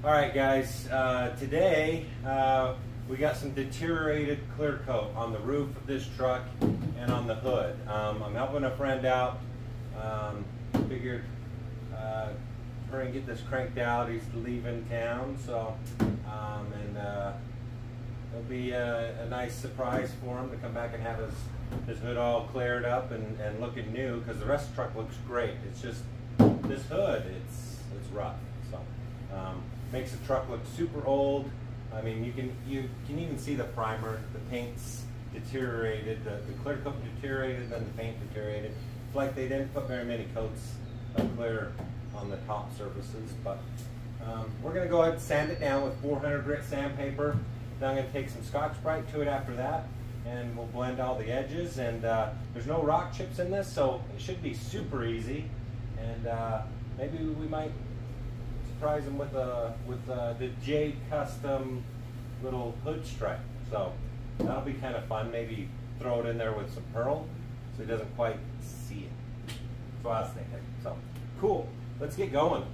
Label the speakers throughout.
Speaker 1: Alright guys, today we got some deteriorated clear coat on the roof of this truck and on the hood. I'm helping a friend out. Figured try and get this cranked out. He's leaving town, so it'll be a nice surprise for him to come back and have his hood all cleared up and looking new, because the rest of the truck looks great. It's just this hood, it's rough. So makes the truck look super old. I mean, you can even see the primer, the paint's deteriorated, the clear coat deteriorated, then the paint deteriorated. It's like they didn't put very many coats of clear on the top surfaces. But we're going to go ahead and sand it down with 400 grit sandpaper. Then I'm going to take some Scotch-Brite to it after that, and we'll blend all the edges. And there's no rock chips in this, so it should be super easy. And maybe we might surprise them with the Jade Custom little hood stripe. So that'll be kind of fun. Maybe throw it in there with some pearl so he doesn't quite see it. That's what I was thinking. So cool. Let's get going.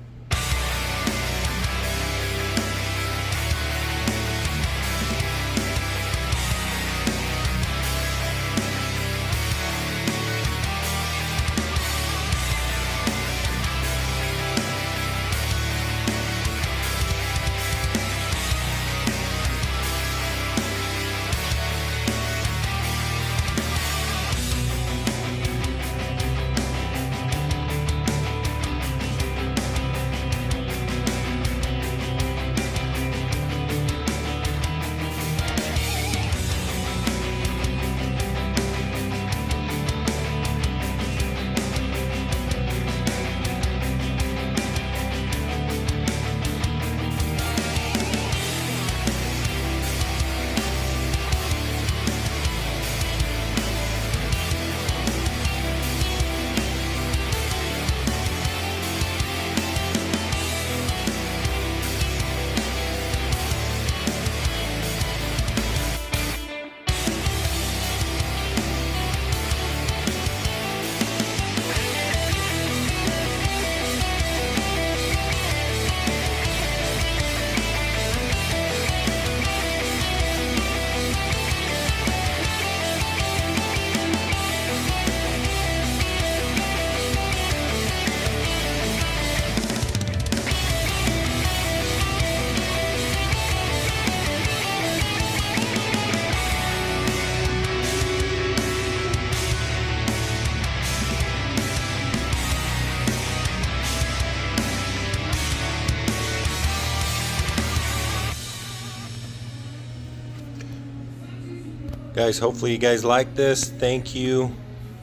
Speaker 1: Guys, hopefully you guys like this. Thank you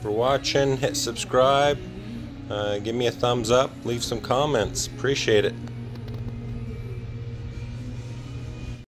Speaker 1: for watching. Hit subscribe. Give me a thumbs up. Leave some comments. Appreciate it.